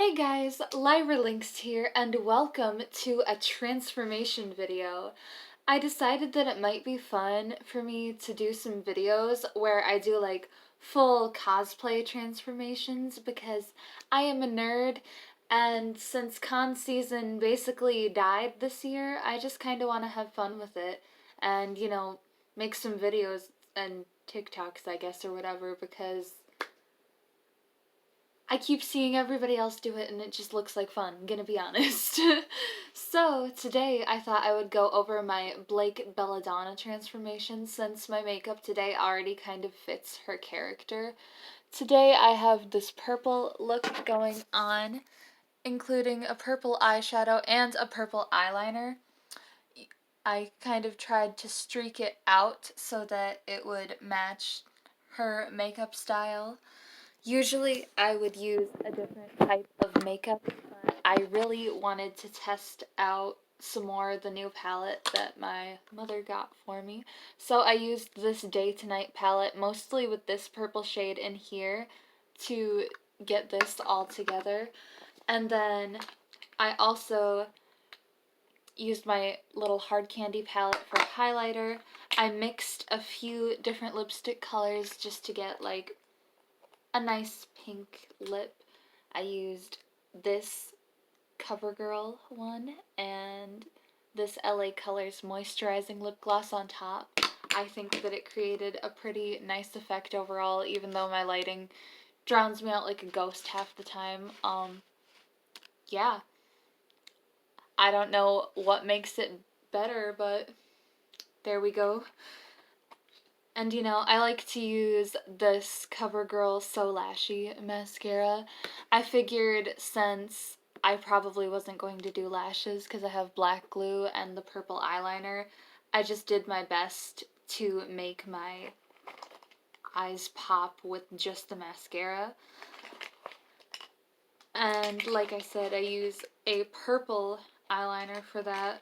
Hey guys, Lyra Links here, and welcome to a transformation video. I decided that it might be fun for me to do some videos where I do like full cosplay transformations because I am a nerd, and since con season basically died this year, I just kind of want to have fun with it and, make some videos and TikToks, I guess, or whatever, because I keep seeing everybody else do it and it just looks like fun, I'm gonna be honest. So, today I thought I would go over my Blake Belladonna transformation since my makeup today already kind of fits her character. Today I have this purple look going on, including a purple eyeshadow and a purple eyeliner. I kind of tried to streak it out so that it would match her makeup style. Usually I would use a different type of makeup, but I really wanted to test out some more of the new palette that my mother got for me. So I used this Day to Night palette, mostly with this purple shade in here, to get this all together. And then I also used my little hard candy palette for highlighter. I mixed a few different lipstick colors just to get like a nice pink lip. I used this CoverGirl one and this LA Colors moisturizing lip gloss on top. I think that it created a pretty nice effect overall, even though my lighting drowns me out like a ghost half the time. Yeah. I don't know what makes it better, but there we go. And I like to use this CoverGirl So Lashy mascara. I figured since I probably wasn't going to do lashes because I have black glue and the purple eyeliner, I just did my best to make my eyes pop with just the mascara. And like I said, I use a purple eyeliner for that.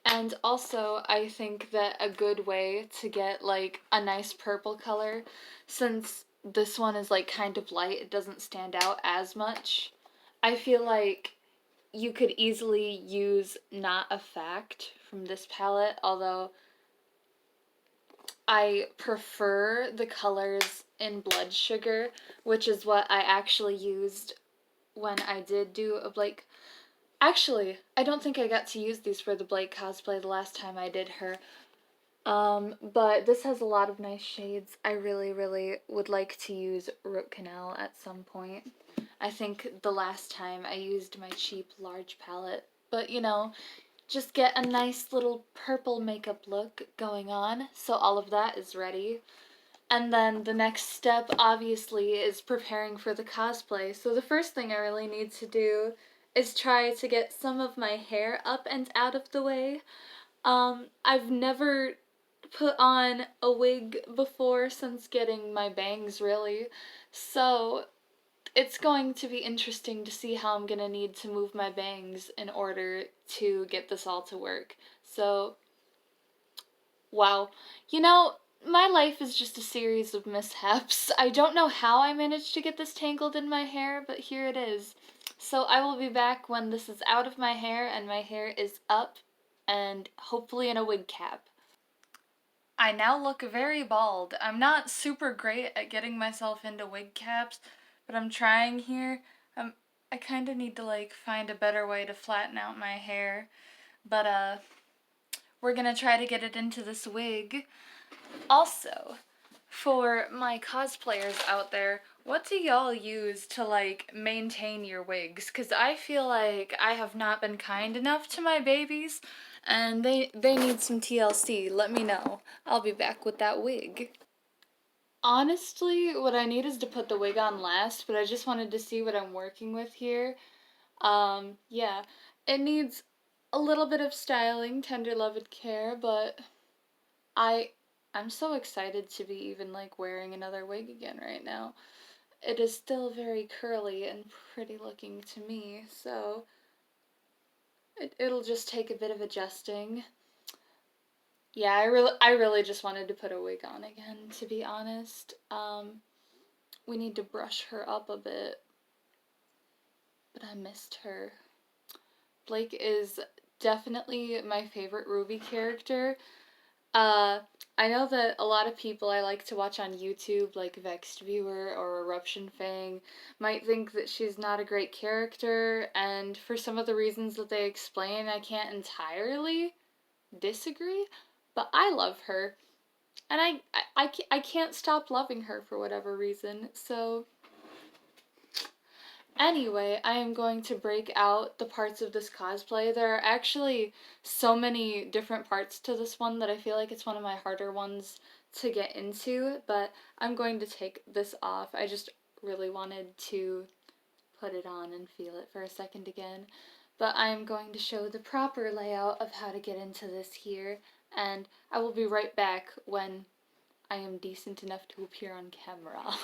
And also, I think that a good way to get like a nice purple color, since this one is like kind of light, it doesn't stand out as much. I feel like you could easily use Not a Fact from this palette, although I prefer the colors in Blood Sugar, which is what I actually used when I did do a Blake. Actually, I don't think I got to use these for the Blake cosplay the last time I did her. But this has a lot of nice shades. I really, really would like to use Root Canal at some point. I think the last time I used my cheap large palette. But, just get a nice little purple makeup look going on. So all of that is ready. And then the next step, obviously, is preparing for the cosplay. So the first thing I really need to do is try to get some of my hair up and out of the way. I've never put on a wig before since getting my bangs, really. So it's going to be interesting to see how I'm gonna need to move my bangs in order to get this all to work. So, wow. My life is just a series of mishaps. I don't know how I managed to get this tangled in my hair, but here it is. So I will be back when this is out of my hair and my hair is up and hopefully in a wig cap. I now look very bald. I'm not super great at getting myself into wig caps, but I'm trying here. I kind of need to find a better way to flatten out my hair, but we're gonna try to get it into this wig. Also, for my cosplayers out there, what do y'all use to maintain your wigs? Because I feel like I have not been kind enough to my babies and they need some TLC. Let me know. I'll be back with that wig. Honestly, what I need is to put the wig on last, but I just wanted to see what I'm working with here. Yeah, it needs a little bit of styling, tender loved care, but I I'm so excited to be even wearing another wig again right now. It is still very curly and pretty looking to me, so it'll just take a bit of adjusting. Yeah, I really just wanted to put a wig on again, to be honest. We need to brush her up a bit. but I missed her. Blake is definitely my favorite Ruby character. Uh, I know that a lot of people I like to watch on YouTube, like Vexed Viewer or Eruption Fang, might think that she's not a great character, and for some of the reasons that they explain, I can't entirely disagree, but I love her, and I can't stop loving her for whatever reason, so anyway, I am going to break out the parts of this cosplay. There are actually so many different parts to this one that I feel like it's one of my harder ones to get into, but I'm going to take this off. I just really wanted to put it on and feel it for a second again. But I am going to show the proper layout of how to get into this here, and I will be right back when I am decent enough to appear on camera.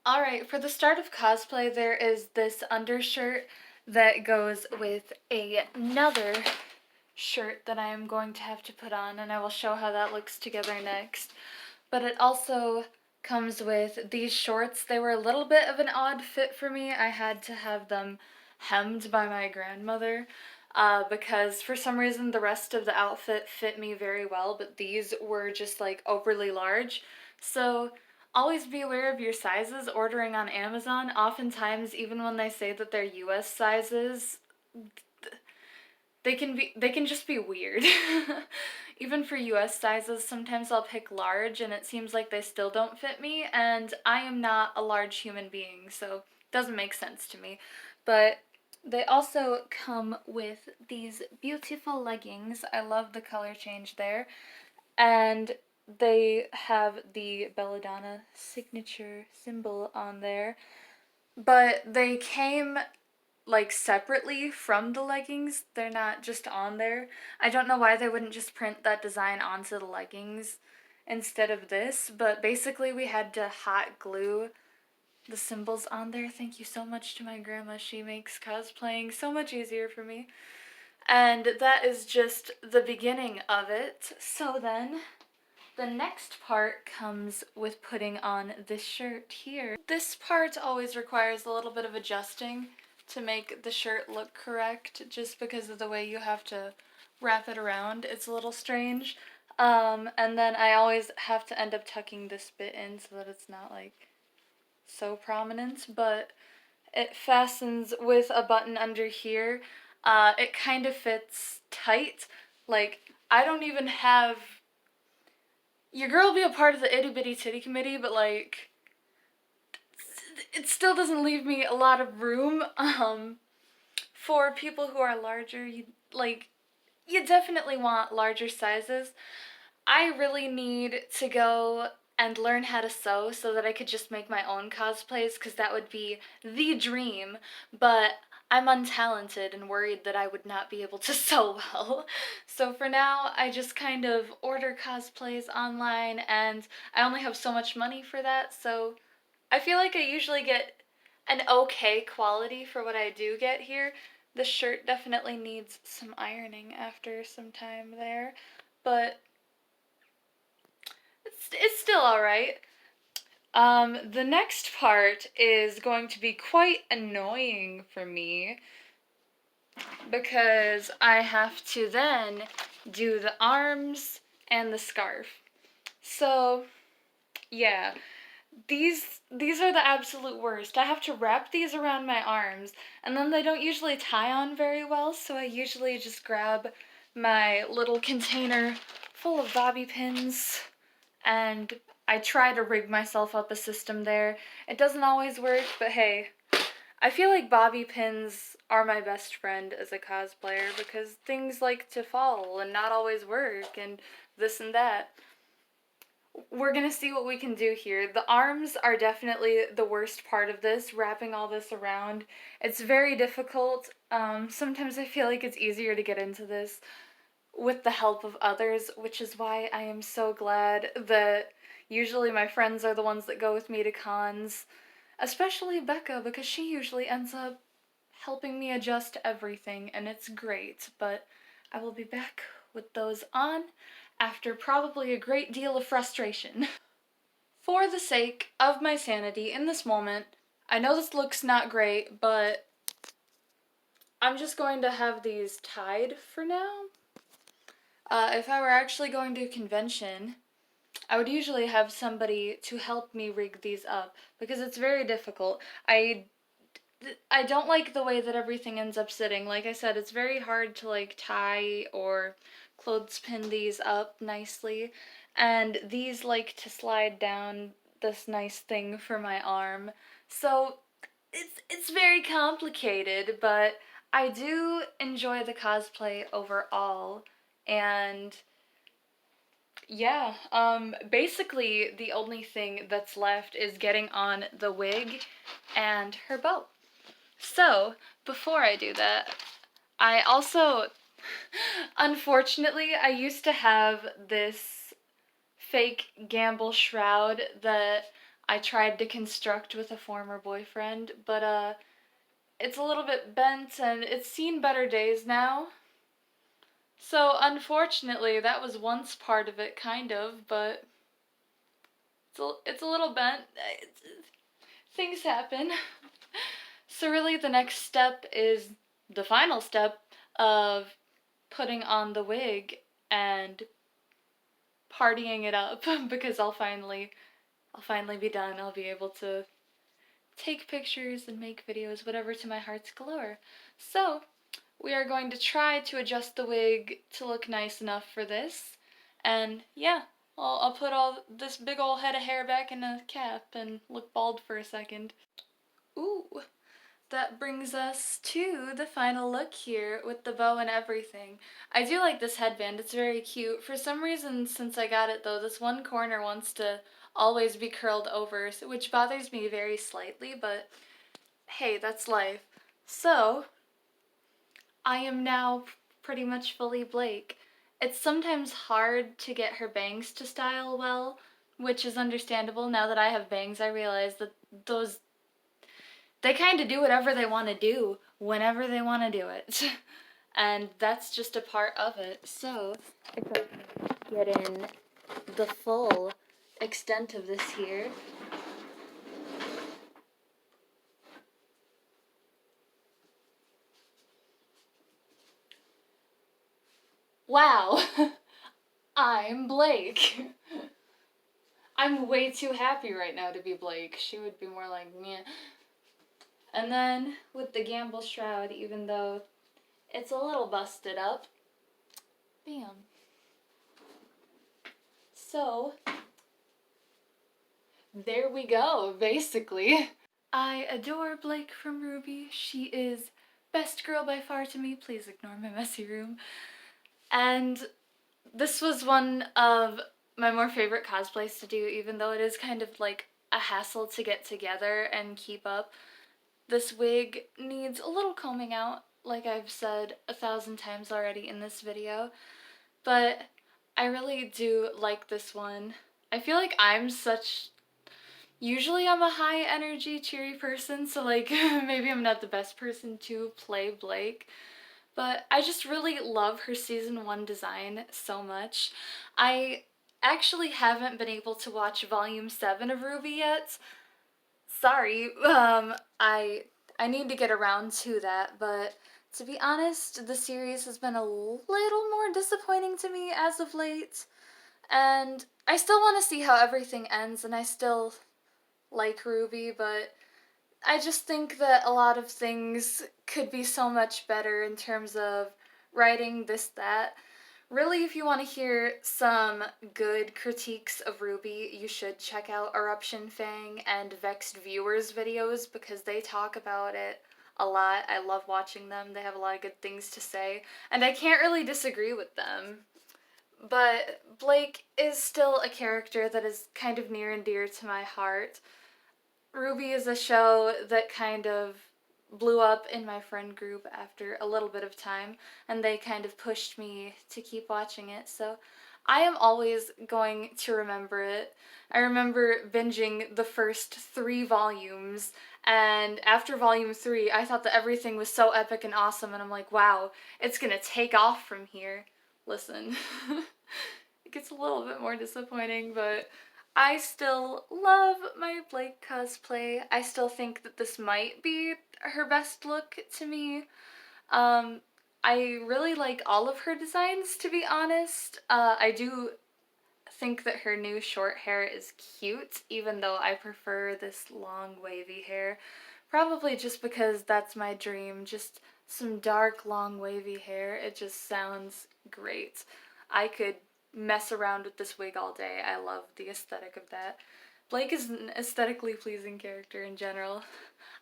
Alright, for the start of cosplay, there is this undershirt that goes with another shirt that I am going to have to put on, and I will show how that looks together next. But it also comes with these shorts. They were a little bit of an odd fit for me. I had to have them hemmed by my grandmother because for some reason the rest of the outfit fit me very well, but these were just like overly large. So always be aware of your sizes ordering on Amazon. Oftentimes, even when they say that they're US sizes, they can just be weird. Even for US sizes, sometimes I'll pick large and it seems like they still don't fit me, and I am not a large human being, so it doesn't make sense to me. But they also come with these beautiful leggings. I love the color change there. And they have the Belladonna signature symbol on there. But they came like separately from the leggings. They're not just on there. I don't know why they wouldn't just print that design onto the leggings instead of this, but basically we had to hot glue the symbols on there. Thank you so much to my grandma. She makes cosplaying so much easier for me. And that is just the beginning of it. So then the next part comes with putting on this shirt here. This part always requires a little bit of adjusting to make the shirt look correct, just because of the way you have to wrap it around. It's a little strange. And then I always have to end up tucking this bit in so that it's not like so prominent, but it fastens with a button under here. It kind of fits tight. Like, I don't even have... Your girl will be a part of the itty bitty titty committee, but like, it still doesn't leave me a lot of room. For people who are larger, you definitely want larger sizes. I really need to go and learn how to sew so that I could just make my own cosplays, because that would be the dream, but I'm untalented and worried that I would not be able to sew well. So for now, I just kind of order cosplays online, and I only have so much money for that, so I feel like I usually get an okay quality for what I do get here. The shirt definitely needs some ironing after some time there, but it's still alright. The next part is going to be quite annoying for me because I have to then do the arms and the scarf. So, yeah, these are the absolute worst. I have to wrap these around my arms, and then they don't usually tie on very well, so I usually just grab my little container full of bobby pins and I try to rig myself up a system there. It doesn't always work, but hey, I feel like bobby pins are my best friend as a cosplayer because things like to fall and not always work and this and that. We're gonna see what we can do here. The arms are definitely the worst part of this, wrapping all this around. It's very difficult. Sometimes I feel like it's easier to get into this with the help of others, which is why I am so glad that usually my friends are the ones that go with me to cons, especially Becca, because she usually ends up helping me adjust everything, and it's great, but I will be back with those on after probably a great deal of frustration. For the sake of my sanity in this moment, I know this looks not great, but I'm just going to have these tied for now. If I were actually going to a convention, I would usually have somebody to help me rig these up because it's very difficult. I don't like the way that everything ends up sitting. Like I said, it's very hard to like tie or clothespin these up nicely. And these like to slide down this nice thing for my arm. So it's very complicated, but I do enjoy the cosplay overall. And yeah, basically the only thing that's left is getting on the wig and her bow. So, before I do that, I also, unfortunately, I used to have this fake gamble shroud that I tried to construct with a former boyfriend, but it's a little bit bent and it's seen better days now. So, unfortunately, that was once part of it, kind of, but it's a little bent. Things happen. So really the next step is the final step of putting on the wig and partying it up because I'll finally be done. I'll be able to take pictures and make videos, whatever to my heart's galore. So, we are going to try to adjust the wig to look nice enough for this. And yeah, I'll put all this big old head of hair back in a cap and look bald for a second. Ooh. That brings us to the final look here with the bow and everything. I do like this headband, it's very cute. For some reason, since I got it though, this one corner wants to always be curled over, which bothers me very slightly, but hey, that's life. So, I am now pretty much fully Blake. It's sometimes hard to get her bangs to style well, which is understandable. Now that I have bangs, I realize that those they kind of do whatever they want to do whenever they want to do it. And that's just a part of it. So, if I can get in the full extent of this here. Wow, I'm Blake. I'm way too happy right now to be Blake. She would be more like me. And then with the gamble shroud, even though it's a little busted up, bam. So, there we go, basically. I adore Blake from RWBY. She is best girl by far to me. Please ignore my messy room. And this was one of my more favorite cosplays to do, even though it is kind of like a hassle to get together and keep up. This wig needs a little combing out, like I've said 1,000 times already in this video, but I really do like this one. I feel like usually I'm a high energy, cheery person, so like maybe I'm not the best person to play Blake, but I just really love her season 1 design so much. I actually haven't been able to watch volume 7 of RWBY yet. Sorry, I need to get around to that, but to be honest, the series has been a little more disappointing to me as of late, and I still want to see how everything ends, and I still like RWBY, but I just think that a lot of things could be so much better in terms of writing, this, that. Really, if you want to hear some good critiques of RWBY, you should check out Eruption Fang and Vexed Viewers videos because they talk about it a lot. I love watching them. They have a lot of good things to say, and I can't really disagree with them. But Blake is still a character that is kind of near and dear to my heart. RWBY is a show that kind of blew up in my friend group after a little bit of time, and they kind of pushed me to keep watching it, so I am always going to remember it. I remember binging the first 3 volumes, and after volume 3, I thought that everything was so epic and awesome, and I'm like, wow, it's gonna take off from here. Listen, it gets a little bit more disappointing, but I still love my Blake cosplay. I still think that this might be her best look to me. Um, I really like all of her designs, to be honest. I do think that her new short hair is cute, even though I prefer this long wavy hair. Probably just because that's my dream, just some dark, long, wavy hair. It just sounds great. I could mess around with this wig all day. I love the aesthetic of that. Blake is an aesthetically pleasing character in general.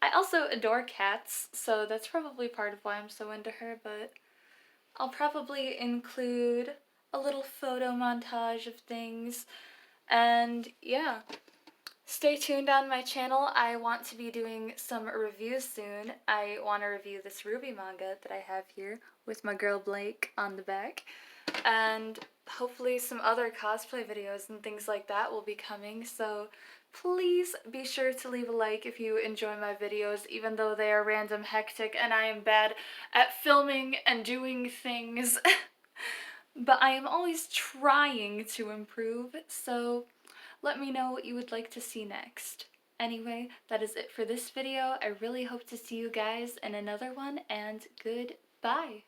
I also adore cats, so that's probably part of why I'm so into her, but I'll probably include a little photo montage of things. And yeah, stay tuned on my channel. I want to be doing some reviews soon. I want to review this Ruby manga that I have here with my girl Blake on the back. And hopefully some other cosplay videos and things like that will be coming, so please be sure to leave a like if you enjoy my videos, even though they are random, hectic, and I am bad at filming and doing things. But I am always trying to improve, so let me know what you would like to see next. Anyway, that is it for this video. I really hope to see you guys in another one, and goodbye.